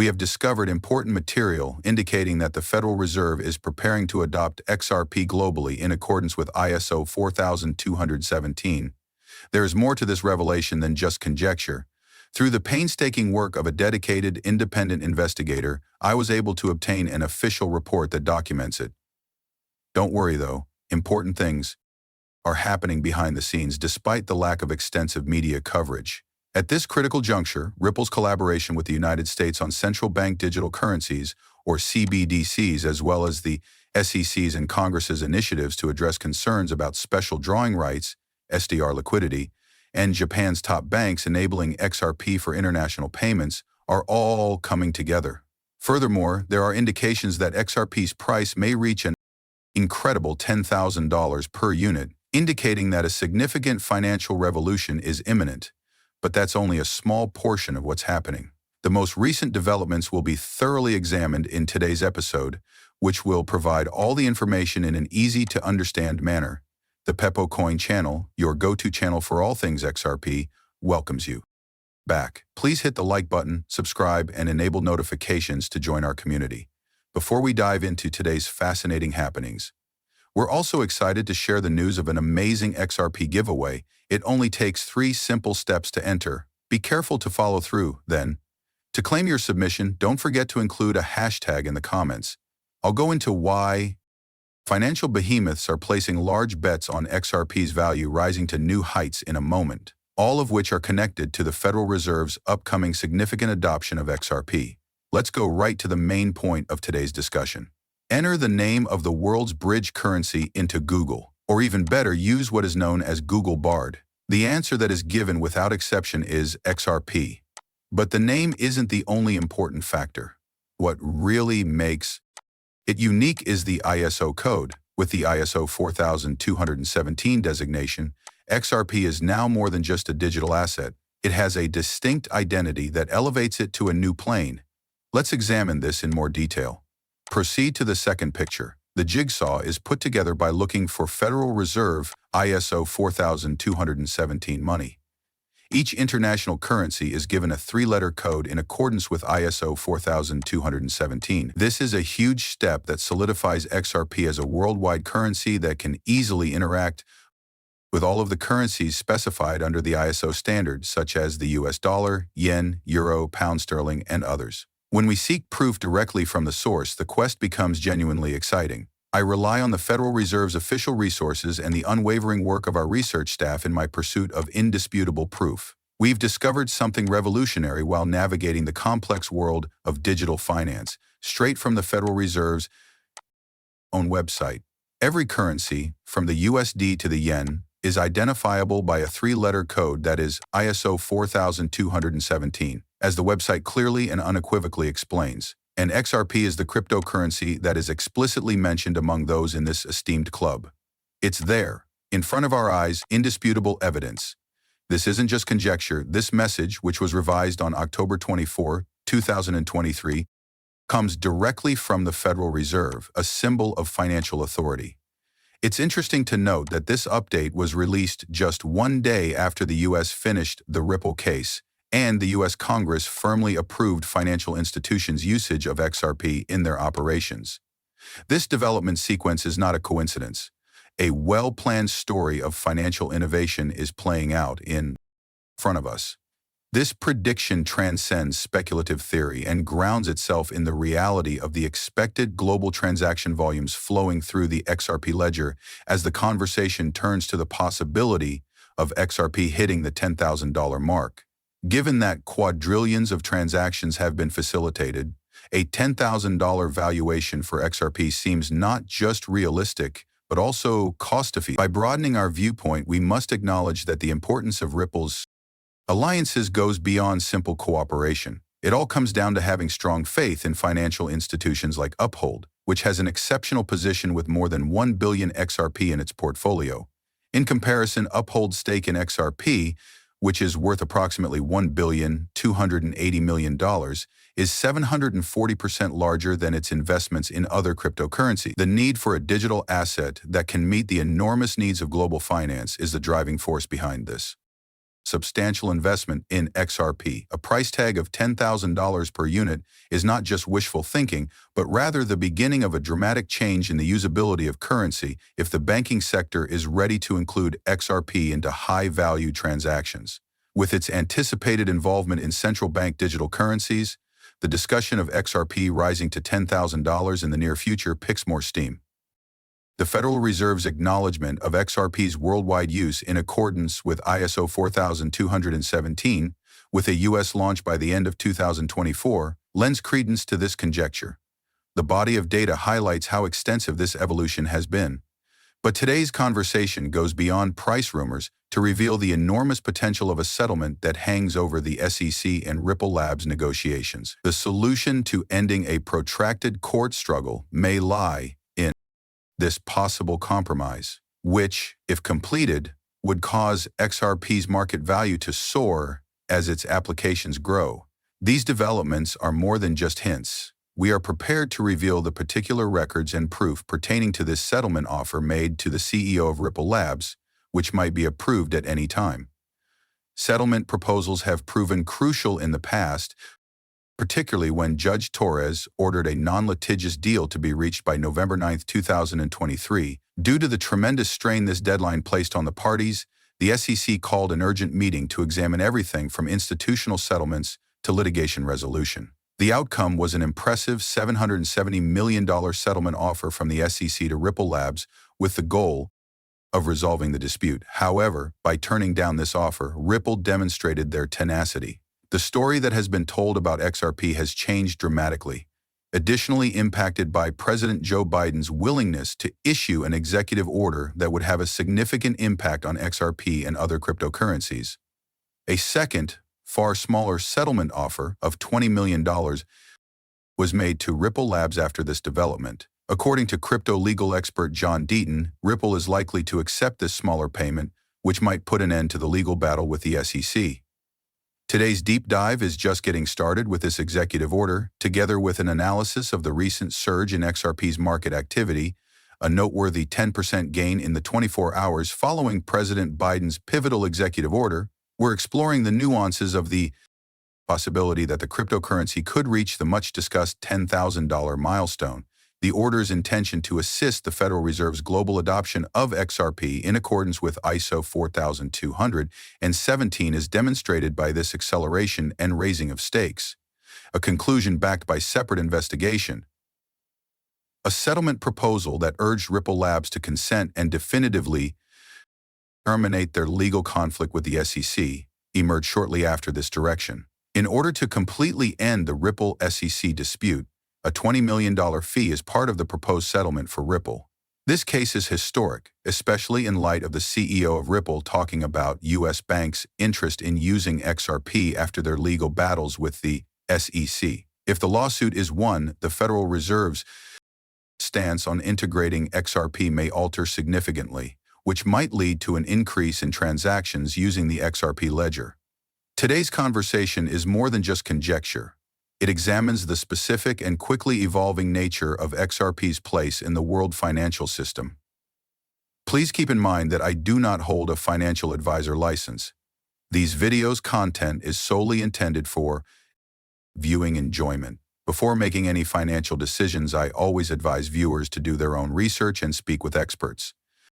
we have discovered important material indicating that the Federal Reserve is preparing to adopt XRP globally in accordance with ISO 4217. There is more to this revelation than just conjecture. Through the painstaking work of a dedicated, independent investigator, I was able to obtain an official report that documents it. Don't worry, though. Important things are happening behind the scenes despite the lack of extensive media coverage. At this critical juncture, Ripple's collaboration with the United States on central bank digital currencies, or CBDCs, as well as the SEC's and Congress's initiatives to address concerns about special drawing rights, SDR liquidity, and Japan's top banks enabling XRP for international payments are all coming together. Furthermore, there are indications that XRP's price may reach an incredible $10,000 per unit, indicating that a significant financial revolution is imminent. But that's only a small portion of what's happening. The most recent developments will be thoroughly examined in today's episode, which will provide all the information in an easy-to-understand manner. The Peppo Coin channel, your go-to channel for all things XRP, welcomes you back. Please hit the like button, subscribe, and enable notifications to join our community. Before we dive into today's fascinating happenings, we're also excited to share the news of an amazing XRP giveaway. It only takes 3 simple steps to enter. Be careful to follow through, then. To claim your submission, don't forget to include a hashtag in the comments. I'll go into why financial behemoths are placing large bets on XRP's value rising to new heights in a moment, all of which are connected to the Federal Reserve's upcoming significant adoption of XRP. Let's go right to the main point of today's discussion. Enter the name of the world's bridge currency into Google, or even better, use what is known as Google Bard. The answer that is given without exception is XRP. But the name isn't the only important factor. What really makes it unique is the ISO code. With the ISO 4217 designation, XRP is now more than just a digital asset. It has a distinct identity that elevates it to a new plane. Let's examine this in more detail. Proceed to the second picture. The jigsaw is put together by looking for Federal Reserve ISO 4217 money. Each international currency is given a 3-letter code in accordance with ISO 4217. This is a huge step that solidifies XRP as a worldwide currency that can easily interact with all of the currencies specified under the ISO standards, such as the US dollar, yen, euro, pound sterling, and others. When we seek proof directly from the source, the quest becomes genuinely exciting. I rely on the Federal Reserve's official resources and the unwavering work of our research staff in my pursuit of indisputable proof. We've discovered something revolutionary while navigating the complex world of digital finance, straight from the Federal Reserve's own website. Every currency, from the USD to the yen, is identifiable by a 3-letter code that is ISO 4217, as the website clearly and unequivocally explains. And XRP is the cryptocurrency that is explicitly mentioned among those in this esteemed club. It's there, in front of our eyes, indisputable evidence. This isn't just conjecture. This message, which was revised on October 24, 2023, comes directly from the Federal Reserve, a symbol of financial authority. It's interesting to note that this update was released just 1 day after the U.S. finished the Ripple case, and the U.S. Congress firmly approved financial institutions' usage of XRP in their operations. This development sequence is not a coincidence. A well-planned story of financial innovation is playing out in front of us. This prediction transcends speculative theory and grounds itself in the reality of the expected global transaction volumes flowing through the XRP ledger as the conversation turns to the possibility of XRP hitting the $10,000 mark. Given that quadrillions of transactions have been facilitated, a $10,000 valuation for XRP seems not just realistic, but also cost-effective. By broadening our viewpoint, we must acknowledge that the importance of Ripple's alliances goes beyond simple cooperation. It all comes down to having strong faith in financial institutions like Uphold, which has an exceptional position with more than 1 billion XRP in its portfolio. In comparison, Uphold's stake in XRP, which is worth approximately $1.28 billion, is 740% larger than its investments in other cryptocurrencies. The need for a digital asset that can meet the enormous needs of global finance is the driving force behind this. substantial investment in XRP. A price tag of $10,000 per unit is not just wishful thinking, but rather the beginning of a dramatic change in the usability of currency if the banking sector is ready to include XRP into high-value transactions. With its anticipated involvement in central bank digital currencies, the discussion of XRP rising to $10,000 in the near future picks more steam. The Federal Reserve's acknowledgement of XRP's worldwide use in accordance with ISO 4217, with a U.S. launch by the end of 2024, lends credence to this conjecture. The body of data highlights how extensive this evolution has been. But today's conversation goes beyond price rumors to reveal the enormous potential of a settlement that hangs over the SEC and Ripple Labs negotiations. The solution to ending a protracted court struggle may lie in this possible compromise, which, if completed, would cause XRP's market value to soar as its applications grow. These developments are more than just hints. We are prepared to reveal the particular records and proof pertaining to this settlement offer made to the CEO of Ripple Labs, which might be approved at any time. Settlement proposals have proven crucial in the past, particularly when Judge Torres ordered a non-litigious deal to be reached by November 9, 2023. Due to the tremendous strain this deadline placed on the parties, the SEC called an urgent meeting to examine everything from institutional settlements to litigation resolution. The outcome was an impressive $770 million settlement offer from the SEC to Ripple Labs with the goal of resolving the dispute. However, by turning down this offer, Ripple demonstrated their tenacity. The story that has been told about XRP has changed dramatically, additionally impacted by President Joe Biden's willingness to issue an executive order that would have a significant impact on XRP and other cryptocurrencies. A second, far smaller settlement offer of $20 million was made to Ripple Labs after this development. According to crypto legal expert John Deaton, Ripple is likely to accept this smaller payment, which might put an end to the legal battle with the SEC. Today's deep dive is just getting started with this executive order, together with an analysis of the recent surge in XRP's market activity, a noteworthy 10% gain in the 24 hours following President Biden's pivotal executive order. We're exploring the nuances of the possibility that the cryptocurrency could reach the much-discussed $10,000 milestone, the order's intention to assist the Federal Reserve's global adoption of XRP in accordance with ISO 4217 is demonstrated by this acceleration and raising of stakes, a conclusion backed by separate investigation, a settlement proposal that urged Ripple Labs to consent and definitively terminate their legal conflict with the SEC, emerged shortly after this direction. In order to completely end the Ripple SEC dispute, a $20 million fee is part of the proposed settlement for Ripple. This case is historic, especially in light of the CEO of Ripple talking about U.S. banks' interest in using XRP after their legal battles with the SEC. If the lawsuit is won, the Federal Reserve's stance on integrating XRP may alter significantly, which might lead to an increase in transactions using the XRP ledger. Today's conversation is more than just conjecture. It examines the specific and quickly evolving nature of XRP's place in the world financial system. Please keep in mind that I do not hold a financial advisor license. These videos' content is solely intended for viewing enjoyment. Before making any financial decisions, I always advise viewers to do their own research and speak with experts.